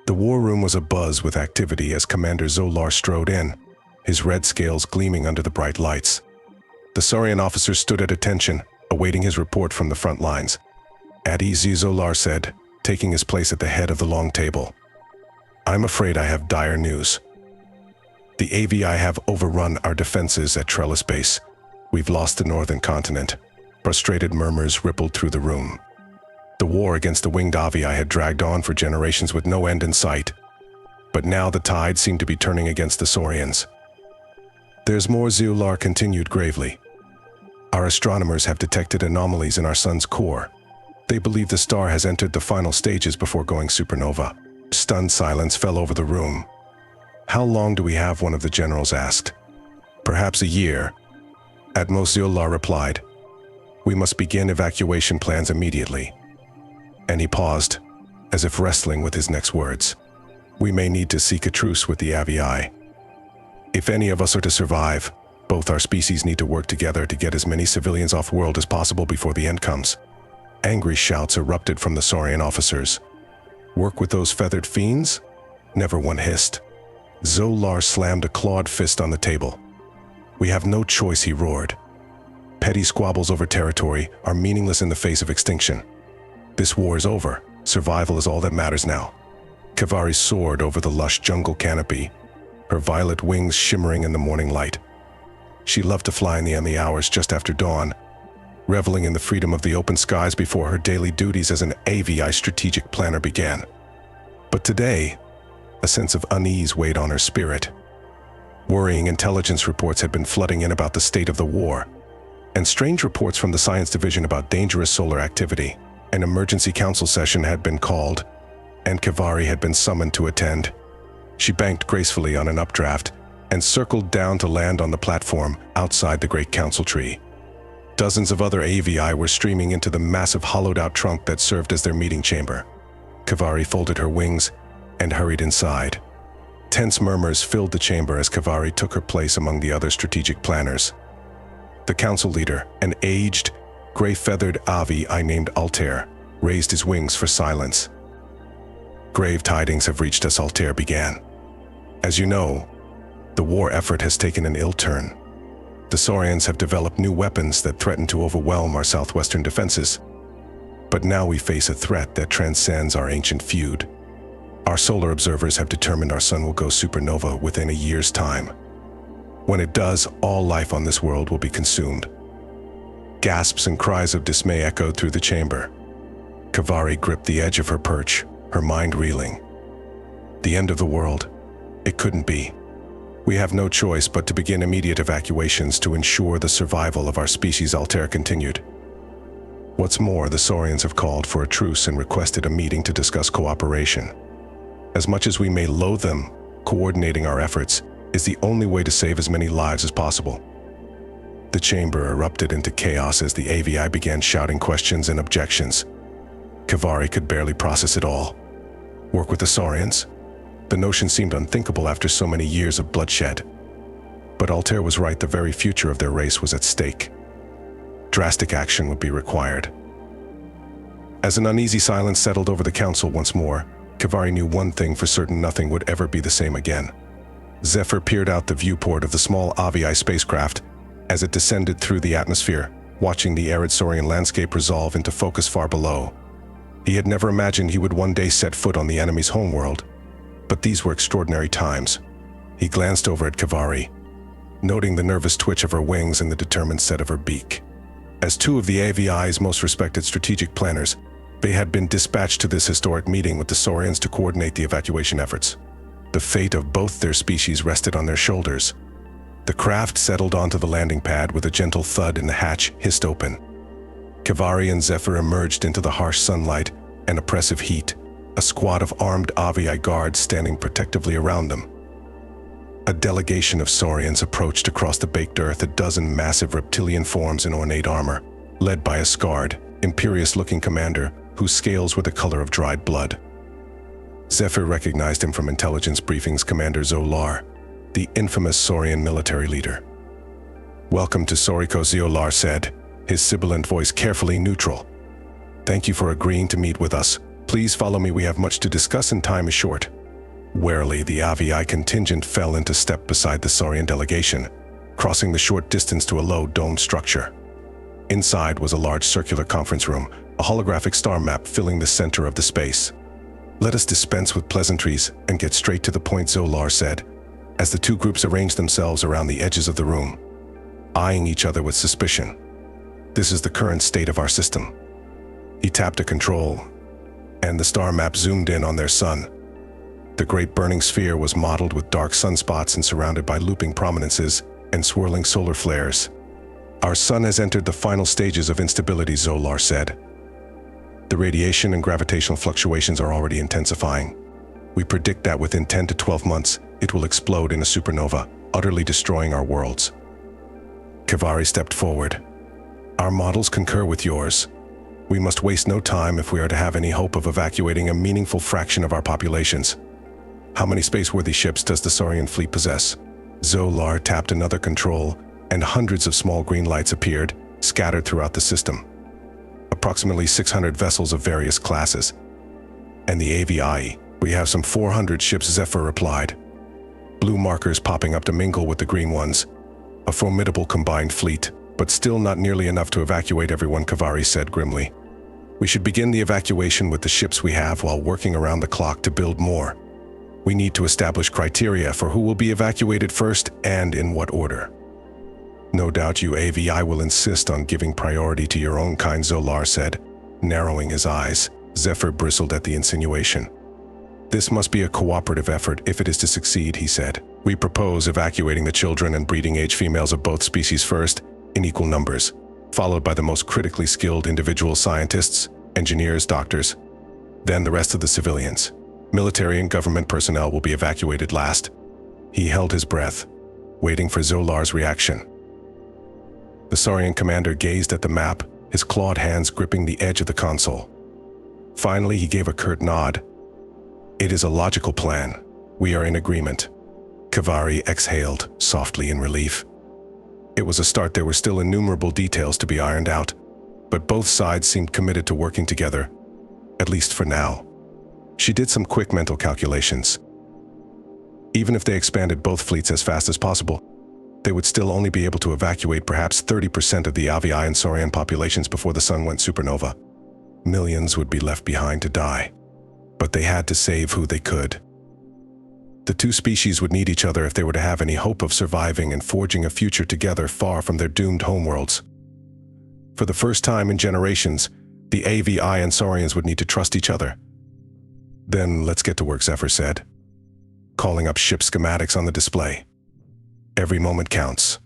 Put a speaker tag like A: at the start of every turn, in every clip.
A: The war room was abuzz with activity as Commander Zo'lar strode in, his red scales gleaming under the bright lights. The Saurian officers stood at attention, awaiting his report from the front lines. Avi'i, Zo'lar said, taking his place at the head of the long table. "I'm afraid I have dire news. The Avi'i have overrun our defenses at Trellis Base. We've lost the northern continent." Frustrated murmurs rippled through the room. The war against the winged Avi'i had dragged on for generations with no end in sight. But now the tide seemed to be turning against the Saurians. "There's more," Zo'lar continued gravely. "Our astronomers have detected anomalies in our sun's core. They believe the star has entered the final stages before going supernova." Stunned silence fell over the room. "How long do we have?" one of the generals asked. "Perhaps a year." At most, Zo'lar replied. "We must begin evacuation plans immediately." And he paused, as if wrestling with his next words. "We may need to seek a truce with the Avi'i. If any of us are to survive, both our species need to work together to get as many civilians off-world as possible before the end comes." Angry shouts erupted from the Saurian officers. "Work with those feathered fiends?" Never one hissed. Zo'lar slammed a clawed fist on the table. "We have no choice," he roared. "Petty squabbles over territory are meaningless in the face of extinction. This war is over. Survival is all that matters now." Kevari soared over the lush jungle canopy, her violet wings shimmering in the morning light. She loved to fly in the early hours just after dawn, reveling in the freedom of the open skies before her daily duties as an Avi'i strategic planner began. But today, a sense of unease weighed on her spirit. Worrying intelligence reports had been flooding in about the state of the war, and strange reports from the science division about dangerous solar activity. An emergency council session had been called, and Kevari had been summoned to attend. She banked gracefully on an updraft and circled down to land on the platform outside the great council tree. Dozens of other Avi'i were streaming into the massive hollowed-out trunk that served as their meeting chamber. Kevari folded her wings and hurried inside. Tense murmurs filled the chamber as Kevari took her place among the other strategic planners. The council leader, an aged, gray-feathered Avi'i named Altair, raised his wings for silence. "Grave tidings have reached us," Altair began. "As you know, the war effort has taken an ill turn. The Saurians have developed new weapons that threaten to overwhelm our southwestern defenses. But now we face a threat that transcends our ancient feud. Our solar observers have determined our sun will go supernova within a year's time. When it does, all life on this world will be consumed." Gasps and cries of dismay echoed through the chamber. Kevari gripped the edge of her perch, her mind reeling. The end of the world? It couldn't be. "We have no choice but to begin immediate evacuations to ensure the survival of our species," Altair continued. "What's more, the Saurians have called for a truce and requested a meeting to discuss cooperation. As much as we may loathe them, coordinating our efforts is the only way to save as many lives as possible." The chamber erupted into chaos as the Avi'i began shouting questions and objections. Kevari could barely process it all. Work with the Saurians? The notion seemed unthinkable after so many years of bloodshed. But Altair was right, the very future of their race was at stake. Drastic action would be required. As an uneasy silence settled over the council once more, Kevari knew one thing for certain: nothing would ever be the same again. Zephyr peered out the viewport of the small Avi'i spacecraft as it descended through the atmosphere, watching the arid Saurian landscape resolve into focus far below. He had never imagined he would one day set foot on the enemy's homeworld, but these were extraordinary times. He glanced over at Kevari, noting the nervous twitch of her wings and the determined set of her beak. As two of the Avi'i's most respected strategic planners, they had been dispatched to this historic meeting with the Saurians to coordinate the evacuation efforts. The fate of both their species rested on their shoulders. The craft settled onto the landing pad with a gentle thud and the hatch hissed open. Kevari and Zephyr emerged into the harsh sunlight and oppressive heat, a squad of armed Avi'i guards standing protectively around them. A delegation of Saurians approached across the baked earth, a dozen massive reptilian forms in ornate armor, led by a scarred, imperious-looking commander whose scales were the color of dried blood. Zephyr recognized him from intelligence briefings: Commander Zo'lar, the infamous Saurian military leader. "Welcome to Saurico," Zo'lar said, his sibilant voice carefully neutral. "Thank you for agreeing to meet with us. Please follow me, we have much to discuss and time is short." Warily, the Avi'i contingent fell into step beside the Saurian delegation, crossing the short distance to a low domed structure. Inside was a large circular conference room, a holographic star map filling the center of the space. "Let us dispense with pleasantries and get straight to the point," Zo'lar said, as the two groups arranged themselves around the edges of the room, eyeing each other with suspicion. "This is the current state of our system." He tapped a control, and the star map zoomed in on their sun. The great burning sphere was mottled with dark sunspots and surrounded by looping prominences and swirling solar flares. "Our sun has entered the final stages of instability," Zo'lar said. "The radiation and gravitational fluctuations are already intensifying. We predict that within 10 to 12 months, it will explode in a supernova, utterly destroying our worlds." Kevari stepped forward. "Our models concur with yours. We must waste no time if we are to have any hope of evacuating a meaningful fraction of our populations. How many space-worthy ships does the Saurian fleet possess?" Zo'lar tapped another control, and hundreds of small green lights appeared, scattered throughout the system. "Approximately 600 vessels of various classes. And the Avi'i, we have some 400 ships," Zephyr replied. Blue markers popping up to mingle with the green ones. "A formidable combined fleet, but still not nearly enough to evacuate everyone," Kevari said grimly. "We should begin the evacuation with the ships we have while working around the clock to build more. We need to establish criteria for who will be evacuated first and in what order." "No doubt you Avi'i will insist on giving priority to your own kind," Zo'lar said, narrowing his eyes. Zephyr bristled at the insinuation. "This must be a cooperative effort if it is to succeed," he said. "We propose evacuating the children and breeding-age females of both species first, in equal numbers, followed by the most critically skilled individual scientists, engineers, doctors, then the rest of the civilians. Military and government personnel will be evacuated last." He held his breath, waiting for Zo'lar's reaction. The Saurian commander gazed at the map, his clawed hands gripping the edge of the console. Finally, he gave a curt nod. "It is a logical plan. We are in agreement." Kevari exhaled softly in relief. It was a start. There were still innumerable details to be ironed out, but both sides seemed committed to working together, at least for now. She did some quick mental calculations. Even if they expanded both fleets as fast as possible, they would still only be able to evacuate perhaps 30% of the Avi'i and Saurian populations before the sun went supernova. Millions would be left behind to die, but they had to save who they could. The two species would need each other if they were to have any hope of surviving and forging a future together far from their doomed homeworlds. For the first time in generations, the Avi'i and Saurians would need to trust each other. "Then let's get to work," Zephyr said, calling up ship schematics on the display. Every moment counts.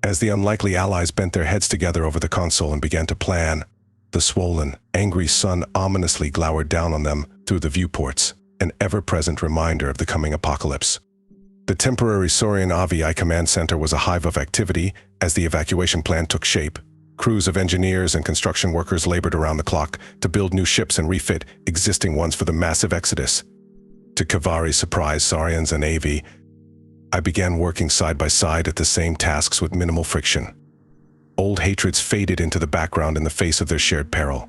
A: As the unlikely allies bent their heads together over the console and began to plan, the swollen, angry sun ominously glowered down on them through the viewports, an ever-present reminder of the coming apocalypse. The temporary Saurian Avi'i command center was a hive of activity as the evacuation plan took shape. Crews of engineers and construction workers labored around the clock to build new ships and refit existing ones for the massive exodus. To Kevari's surprise, Saurians and Avi'i, I began working side by side at the same tasks with minimal friction. Old hatreds faded into the background in the face of their shared peril.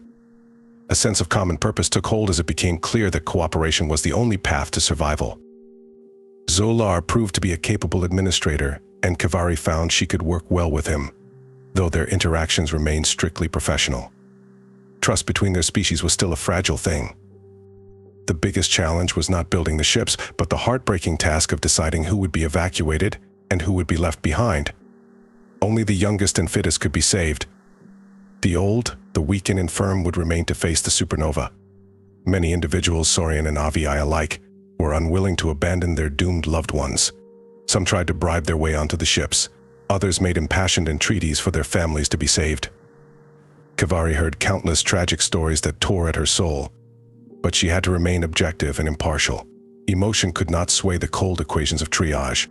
A: A sense of common purpose took hold as it became clear that cooperation was the only path to survival. Zo'lar proved to be a capable administrator, and Kevari found she could work well with him, though their interactions remained strictly professional. Trust between their species was still a fragile thing. The biggest challenge was not building the ships, but the heartbreaking task of deciding who would be evacuated and who would be left behind. Only the youngest and fittest could be saved. The old, the weak and infirm would remain to face the supernova. Many individuals, Saurian and Avi'i alike, were unwilling to abandon their doomed loved ones. Some tried to bribe their way onto the ships. Others made impassioned entreaties for their families to be saved. Kevari heard countless tragic stories that tore at her soul, but she had to remain objective and impartial. Emotion could not sway the cold equations of triage.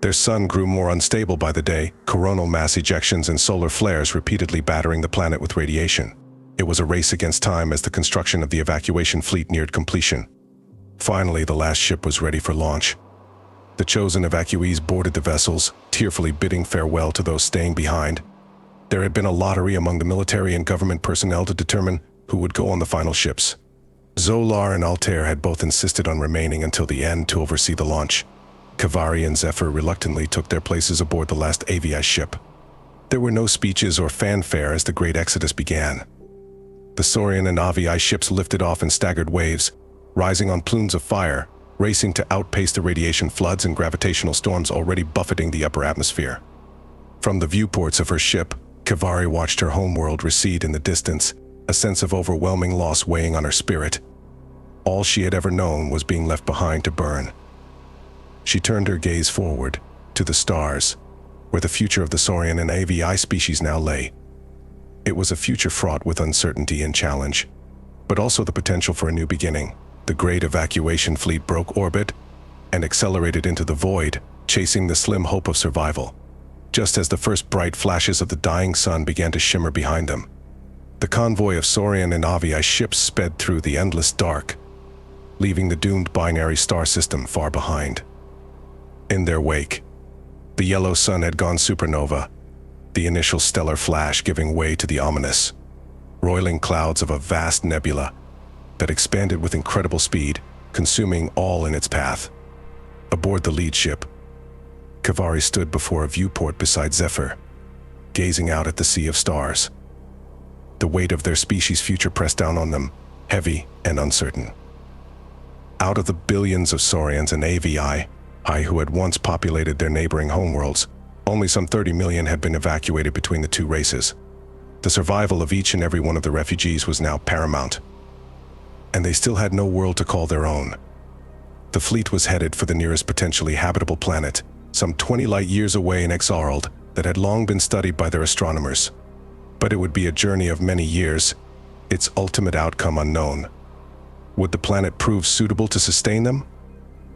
A: Their sun grew more unstable by the day, coronal mass ejections and solar flares repeatedly battering the planet with radiation. It was a race against time as the construction of the evacuation fleet neared completion. Finally, the last ship was ready for launch. The chosen evacuees boarded the vessels, tearfully bidding farewell to those staying behind. There had been a lottery among the military and government personnel to determine who would go on the final ships. Zo'lar and Altair had both insisted on remaining until the end to oversee the launch. Kevari and Zephyr reluctantly took their places aboard the last Avi'i ship. There were no speeches or fanfare as the great exodus began. The Saurian and Avi'i ships lifted off in staggered waves, rising on plumes of fire, racing to outpace the radiation floods and gravitational storms already buffeting the upper atmosphere. From the viewports of her ship, Kevari watched her homeworld recede in the distance, a sense of overwhelming loss weighing on her spirit. All she had ever known was being left behind to burn. She turned her gaze forward, to the stars, where the future of the Saurian and Avi'i species now lay. It was a future fraught with uncertainty and challenge, but also the potential for a new beginning. The great evacuation fleet broke orbit and accelerated into the void, chasing the slim hope of survival, just as the first bright flashes of the dying sun began to shimmer behind them. The convoy of Saurian and Avi'i ships sped through the endless dark, leaving the doomed binary star system far behind. In their wake, the yellow sun had gone supernova, the initial stellar flash giving way to the ominous, roiling clouds of a vast nebula that expanded with incredible speed, consuming all in its path. Aboard the lead ship, Kevari stood before a viewport beside Zephyr, gazing out at the sea of stars. The weight of their species' future pressed down on them, heavy and uncertain. Out of the billions of Saurians and Avi'i who had once populated their neighboring homeworlds, only some 30 million had been evacuated between the two races. The survival of each and every one of the refugees was now paramount, and they still had no world to call their own. The fleet was headed for the nearest potentially habitable planet, some 20 light-years away in Exarald, that had long been studied by their astronomers. But it would be a journey of many years, its ultimate outcome unknown. Would the planet prove suitable to sustain them?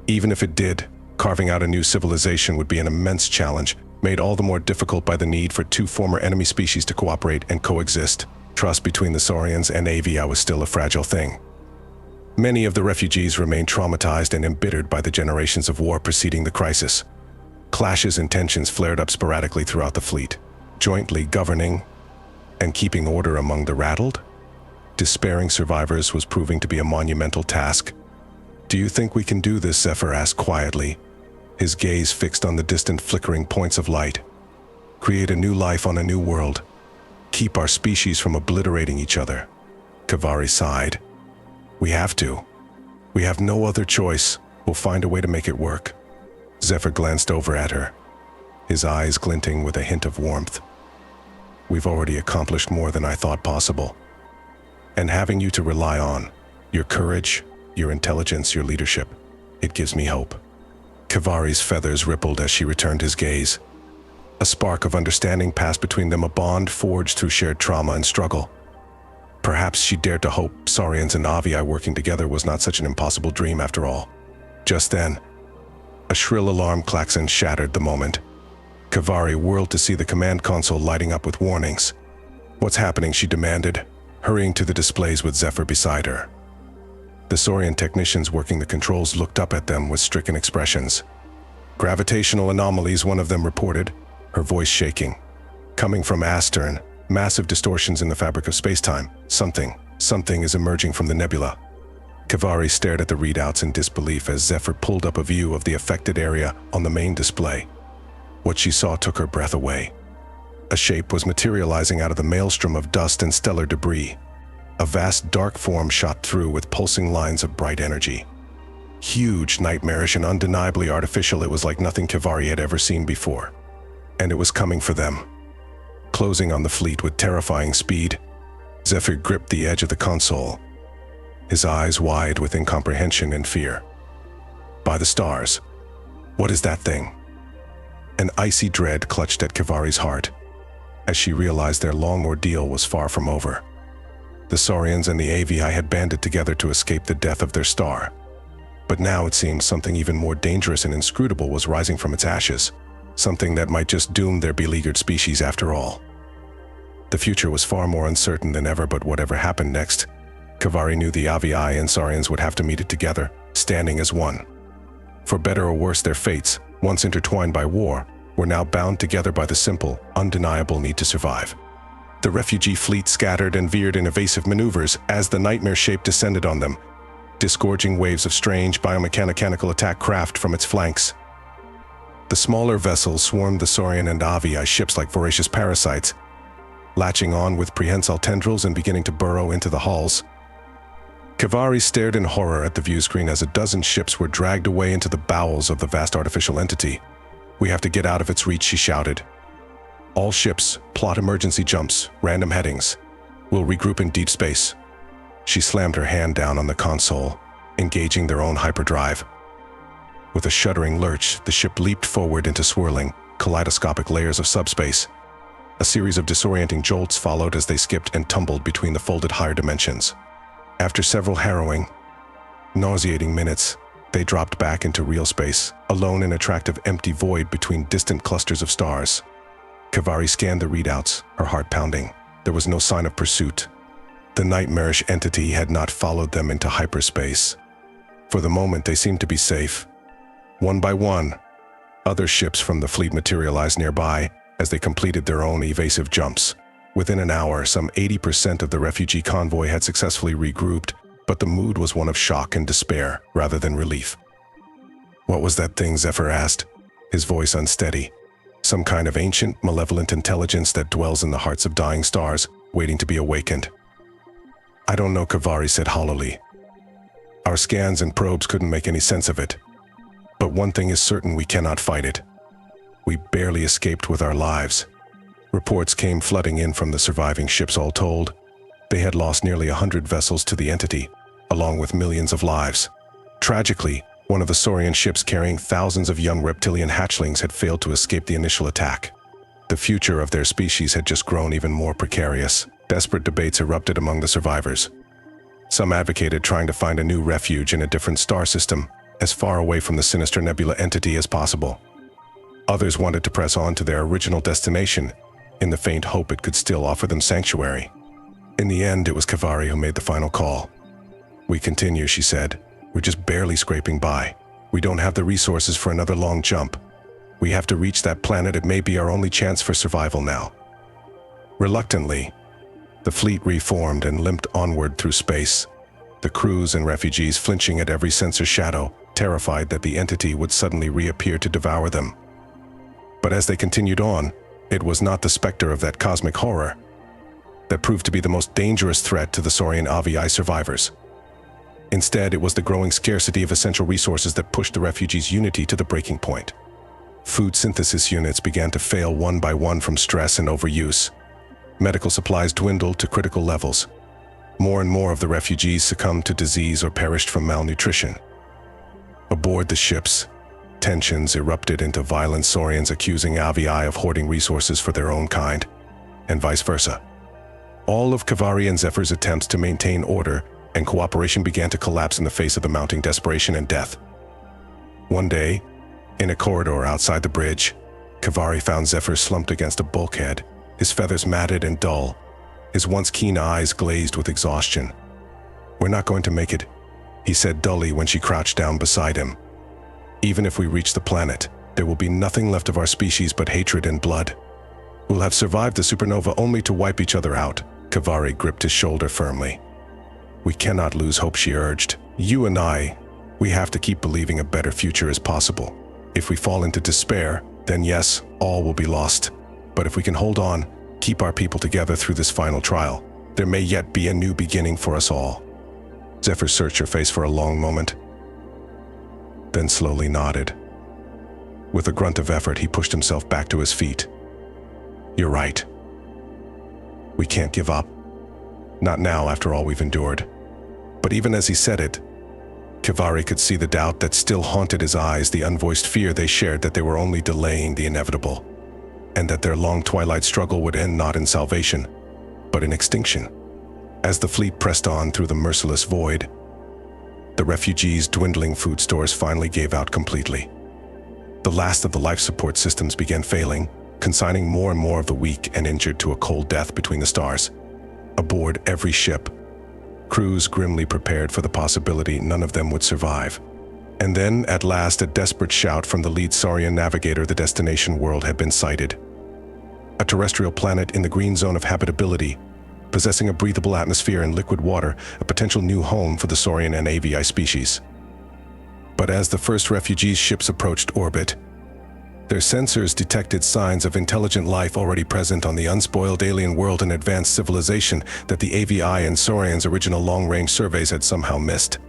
A: Even if it did, carving out a new civilization would be an immense challenge, made all the more difficult by the need for two former enemy species to cooperate and coexist. Trust between the Saurians and Avi'i was still a fragile thing. Many of the refugees remained traumatized and embittered by the generations of war preceding the crisis. Clashes and tensions flared up sporadically throughout the fleet, jointly governing and keeping order among the rattled. Despairing survivors was proving to be a monumental task. "Do you think we can do this?" Zephyr asked quietly, his gaze fixed on the distant flickering points of light. "Create a new life on a new world. Keep our species from obliterating each other." Kevari sighed. "We have to. We have no other choice. We'll find a way to make it work." Zephyr glanced over at her, his eyes glinting with a hint of warmth. "We've already accomplished more than I thought possible. And having you to rely on, your courage, your intelligence, your leadership, it gives me hope." Kevari's feathers rippled as she returned his gaze. A spark of understanding passed between them, a bond forged through shared trauma and struggle. Perhaps she dared to hope Saurians and Avi'i working together was not such an impossible dream after all. Just then, a shrill alarm klaxon shattered the moment. Kevari whirled to see the command console lighting up with warnings. "What's happening?" she demanded, hurrying to the displays with Zephyr beside her. The Saurian technicians working the controls looked up at them with stricken expressions. "Gravitational anomalies," one of them reported, her voice shaking. "Coming from Astern, massive distortions in the fabric of space-time. Something is emerging from the nebula." Kevari stared at the readouts in disbelief as Zephyr pulled up a view of the affected area on the main display. What she saw took her breath away. A shape was materializing out of the maelstrom of dust and stellar debris. A vast dark form shot through with pulsing lines of bright energy. Huge, nightmarish, and undeniably artificial, it was like nothing Kevari had ever seen before. And it was coming for them. Closing on the fleet with terrifying speed, Zephyr gripped the edge of the console, his eyes wide with incomprehension and fear. "By the stars, what is that thing?" An icy dread clutched at Kevari's heart, as she realized their long ordeal was far from over. The Saurians and the Avi'i had banded together to escape the death of their star. But now it seemed something even more dangerous and inscrutable was rising from its ashes, something that might just doom their beleaguered species after all. The future was far more uncertain than ever, but whatever happened next, Kevari knew the Avi'i and Saurians would have to meet it together, standing as one. For better or worse, their fates, once intertwined by war, were now bound together by the simple, undeniable need to survive. The refugee fleet scattered and veered in evasive maneuvers as the nightmare shape descended on them, disgorging waves of strange biomechanical attack craft from its flanks. The smaller vessels swarmed the Saurian and Avi'i ships like voracious parasites, latching on with prehensile tendrils and beginning to burrow into the hulls. Kevari stared in horror at the viewscreen as a dozen ships were dragged away into the bowels of the vast artificial entity. "We have to get out of its reach," she shouted. "All ships, plot emergency jumps, random headings. We'll regroup in deep space." She slammed her hand down on the console, engaging their own hyperdrive. With a shuddering lurch, the ship leaped forward into swirling, kaleidoscopic layers of subspace. A series of disorienting jolts followed as they skipped and tumbled between the folded higher dimensions. After several harrowing, nauseating minutes, they dropped back into real space, alone in a tract of empty void between distant clusters of stars. Kevari scanned the readouts, her heart pounding. There was no sign of pursuit. The nightmarish entity had not followed them into hyperspace. For the moment, they seemed to be safe. One by one, other ships from the fleet materialized nearby as they completed their own evasive jumps. Within an hour, some 80% of the refugee convoy had successfully regrouped, but the mood was one of shock and despair rather than relief. "What was that thing?" Zephyr asked, his voice unsteady. "Some kind of ancient, malevolent intelligence that dwells in the hearts of dying stars, waiting to be awakened." "I don't know," Kevari said hollowly. "Our scans and probes couldn't make any sense of it. But one thing is certain: we cannot fight it. We barely escaped with our lives." Reports came flooding in from the surviving ships. All told, they had lost nearly 100 vessels to the entity, along with millions of lives. Tragically, one of the Saurian ships carrying thousands of young reptilian hatchlings had failed to escape the initial attack. The future of their species had just grown even more precarious. Desperate debates erupted among the survivors. Some advocated trying to find a new refuge in a different star system, as far away from the sinister nebula entity as possible. Others wanted to press on to their original destination, in the faint hope it could still offer them sanctuary. In the end, it was Kevari who made the final call. "We continue," she said. "We're just barely scraping by. We don't have the resources for another long jump. We have to reach that planet. It may be our only chance for survival now." Reluctantly, the fleet reformed and limped onward through space, the crews and refugees flinching at every sensor shadow, terrified that the entity would suddenly reappear to devour them. But as they continued on, it was not the specter of that cosmic horror that proved to be the most dangerous threat to the Saurian Avi'i survivors. Instead, it was the growing scarcity of essential resources that pushed the refugees' unity to the breaking point. Food synthesis units began to fail one by one from stress and overuse. Medical supplies dwindled to critical levels. More and more of the refugees succumbed to disease or perished from malnutrition. Aboard the ships, tensions erupted into violent, Saurians accusing Avi'i of hoarding resources for their own kind, and vice versa. All of Kevari and Zephyr's attempts to maintain order and cooperation began to collapse in the face of the mounting desperation and death. One day, in a corridor outside the bridge, Kevari found Zephyr slumped against a bulkhead, his feathers matted and dull, his once keen eyes glazed with exhaustion. "We're not going to make it," he said dully when she crouched down beside him. "Even if we reach the planet, there will be nothing left of our species but hatred and blood. We'll have survived the supernova only to wipe each other out." Kevari gripped his shoulder firmly. "We cannot lose hope," she urged. "You and I, we have to keep believing a better future is possible. If we fall into despair, then yes, all will be lost. But if we can hold on, keep our people together through this final trial, there may yet be a new beginning for us all." Zephyr searched her face for a long moment, then slowly nodded. With a grunt of effort, he pushed himself back to his feet. "You're right. We can't give up. Not now, after all we've endured." But even as he said it, Kevari could see the doubt that still haunted his eyes, the unvoiced fear they shared that they were only delaying the inevitable, and that their long twilight struggle would end not in salvation, but in extinction. As the fleet pressed on through the merciless void, the refugees' dwindling food stores finally gave out completely. The last of the life support systems began failing, consigning more and more of the weak and injured to a cold death between the stars. Aboard every ship, crews grimly prepared for the possibility none of them would survive. And then, at last, a desperate shout from the lead Saurian navigator: the destination world had been sighted. A terrestrial planet in the green zone of habitability, possessing a breathable atmosphere and liquid water, a potential new home for the Saurian and Avi'i species. But as the first refugee ships approached orbit, their sensors detected signs of intelligent life already present on the unspoiled alien world and advanced civilization that the Avi'i and Saurians' original long-range surveys had somehow missed.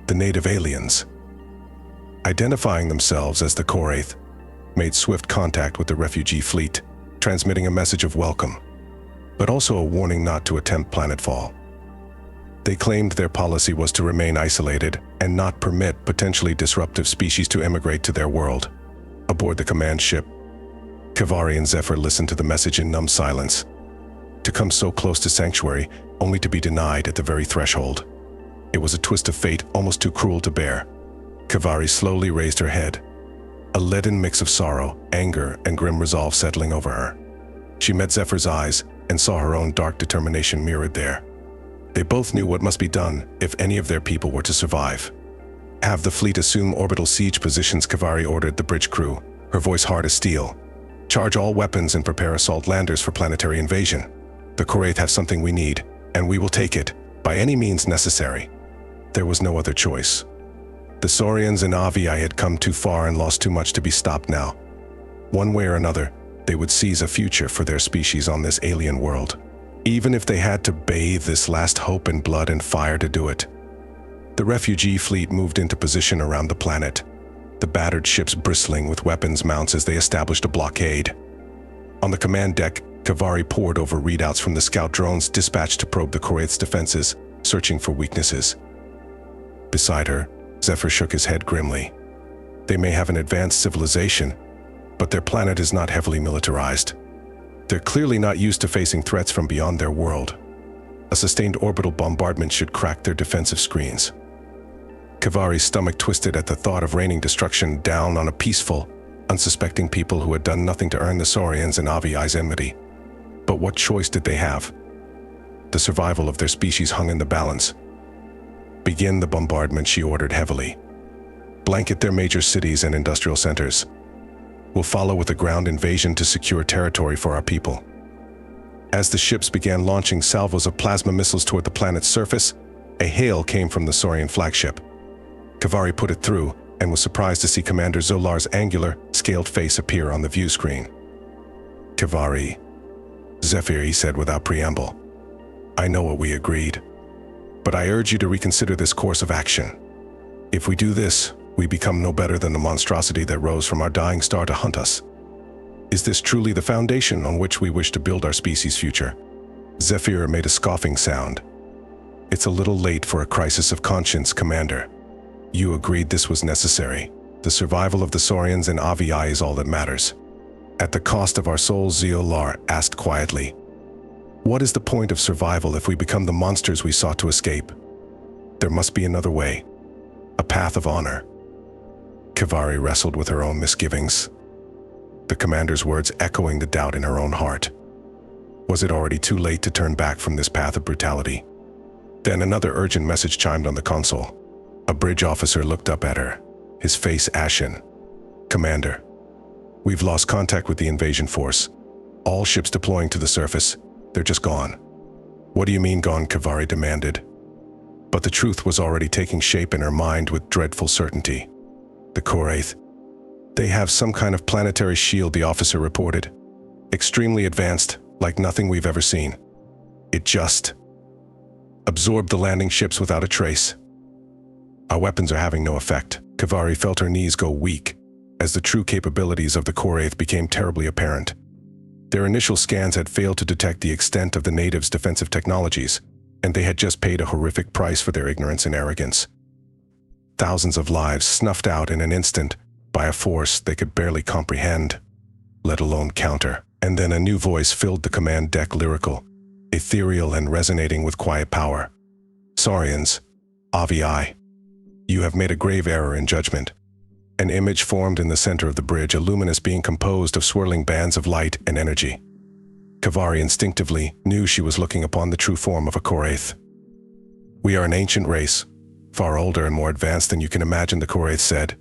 A: The native aliens, identifying themselves as the Koraith, made swift contact with the refugee fleet, transmitting a message of welcome, but also a warning not to attempt planetfall. They claimed their policy was to remain isolated and not permit potentially disruptive species to immigrate to their world. Aboard the command ship, Kevari and Zephyr listened to the message in numb silence. To come so close to sanctuary, only to be denied at the very threshold. It was a twist of fate almost too cruel to bear. Kevari slowly raised her head, a leaden mix of sorrow, anger, and grim resolve settling over her. She met Zephyr's eyes and saw her own dark determination mirrored there. They both knew what must be done if any of their people were to survive. Have the fleet assume orbital siege positions, Kevari ordered the bridge crew, her voice hard as steel. Charge all weapons and prepare assault landers for planetary invasion. The Koraith have something we need, and we will take it, by any means necessary. There was no other choice. The Saurians and Avi'i had come too far and lost too much to be stopped now. One way or another, they would seize a future for their species on this alien world, even if they had to bathe this last hope in blood and fire to do it. The refugee fleet moved into position around the planet, the battered ships bristling with weapons mounts as they established a blockade. On the command deck, Kevari pored over readouts from the scout drones dispatched to probe the Koraith's defenses, searching for weaknesses. Beside her, Zephyr shook his head grimly. They may have an advanced civilization, but their planet is not heavily militarized. They're clearly not used to facing threats from beyond their world. A sustained orbital bombardment should crack their defensive screens. Kevari's stomach twisted at the thought of raining destruction down on a peaceful, unsuspecting people who had done nothing to earn the Saurians and Avi'i's enmity. But what choice did they have? The survival of their species hung in the balance. Begin the bombardment, she ordered heavily. Blanket their major cities and industrial centers. We'll follow with a ground invasion to secure territory for our people. As the ships began launching salvos of plasma missiles toward the planet's surface, a hail came from the Saurian flagship. Kevari put it through and was surprised to see Commander Zo'lar's angular, scaled face appear on the view screen. Kevari, Zephyr, he said without preamble. I know what we agreed, but I urge you to reconsider this course of action. If we do this, we become no better than the monstrosity that rose from our dying star to hunt us. Is this truly the foundation on which we wish to build our species' future? Zephyr made a scoffing sound. It's a little late for a crisis of conscience, Commander. You agreed this was necessary. The survival of the Saurians and Avi'i is all that matters. At the cost of our souls, Zo'lar asked quietly. What is the point of survival if we become the monsters we sought to escape? There must be another way. A path of honor. Kevari wrestled with her own misgivings, the commander's words echoing the doubt in her own heart. Was it already too late to turn back from this path of brutality? Then another urgent message chimed on the console. A bridge officer looked up at her, his face ashen. Commander, we've lost contact with the invasion force. All ships deploying to the surface, they're just gone. What do you mean gone? Kevari demanded. But the truth was already taking shape in her mind with dreadful certainty. The Koraith, they have some kind of planetary shield, the officer reported. Extremely advanced, like nothing we've ever seen. It just absorbed the landing ships without a trace. Our weapons are having no effect. Kevari felt her knees go weak as the true capabilities of the Koraith became terribly apparent. Their initial scans had failed to detect the extent of the natives' defensive technologies, and they had just paid a horrific price for their ignorance and arrogance. Thousands of lives snuffed out in an instant by a force they could barely comprehend, let alone counter. And then a new voice filled the command deck, lyrical, ethereal and resonating with quiet power. Saurians, Avi'i, you have made a grave error in judgment. An image formed in the center of the bridge, a luminous being composed of swirling bands of light and energy. Kevari instinctively knew she was looking upon the true form of a Koraith. We are an ancient race, far older and more advanced than you can imagine, the Koraith said.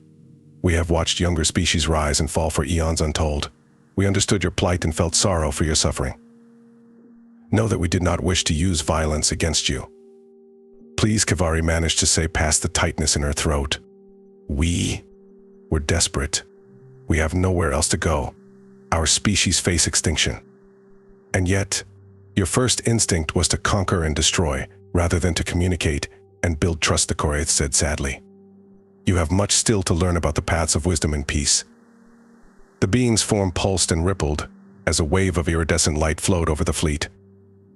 A: We have watched younger species rise and fall for eons untold. We understood your plight and felt sorrow for your suffering. Know that we did not wish to use violence against you. Please, Kevari managed to say past the tightness in her throat. We're desperate. We have nowhere else to go. Our species face extinction. And yet, your first instinct was to conquer and destroy, rather than to communicate and build trust, the Koraith said sadly. You have much still to learn about the paths of wisdom and peace. The being's form pulsed and rippled as a wave of iridescent light flowed over the fleet.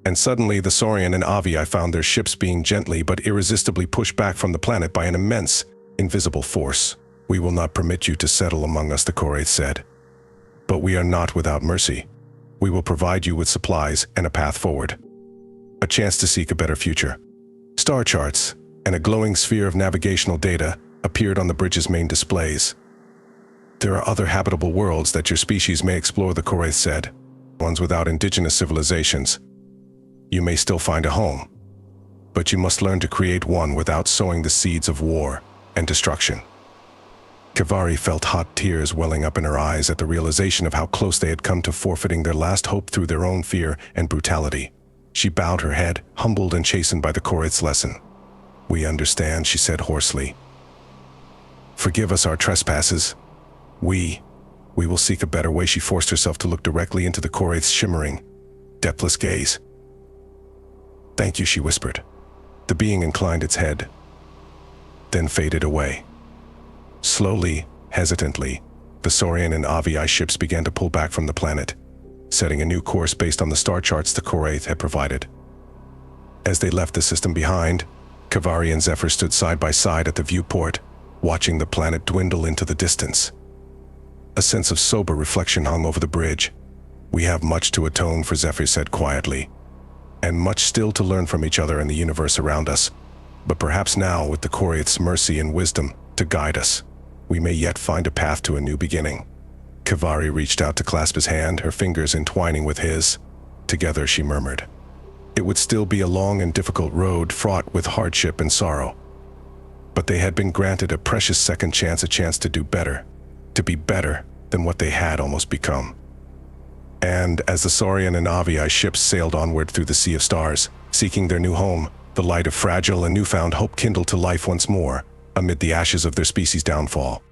A: And suddenly the Saurian and Avi'i found their ships being gently but irresistibly pushed back from the planet by an immense, invisible force. We will not permit you to settle among us, the Koraith said. But we are not without mercy. We will provide you with supplies and a path forward. A chance to seek a better future. Star charts and a glowing sphere of navigational data appeared on the bridge's main displays. There are other habitable worlds that your species may explore, the Koraith said. Ones without indigenous civilizations. You may still find a home, but you must learn to create one without sowing the seeds of war and destruction. Kevari felt hot tears welling up in her eyes at the realization of how close they had come to forfeiting their last hope through their own fear and brutality. She bowed her head, humbled and chastened by the Koraith's lesson. We understand, she said hoarsely. Forgive us our trespasses. We will seek a better way. She forced herself to look directly into the Koraith's shimmering, depthless gaze. Thank you, she whispered. The being inclined its head, then faded away. Slowly, hesitantly, the Saurian and Avi'i ships began to pull back from the planet, setting a new course based on the star charts the Koraith had provided. As they left the system behind, Kevari and Zephyr stood side by side at the viewport, watching the planet dwindle into the distance. A sense of sober reflection hung over the bridge. We have much to atone for, Zephyr said quietly, and much still to learn from each other and the universe around us. But perhaps now, with the Koraith's mercy and wisdom to guide us, we may yet find a path to a new beginning. Kevari reached out to clasp his hand, her fingers entwining with his. Together, she murmured. It would still be a long and difficult road fraught with hardship and sorrow. But they had been granted a precious second chance, a chance to do better, to be better than what they had almost become. And as the Saurian and Avi'i ships sailed onward through the sea of stars, seeking their new home, the light of fragile and newfound hope kindled to life once more, amid the ashes of their species' downfall.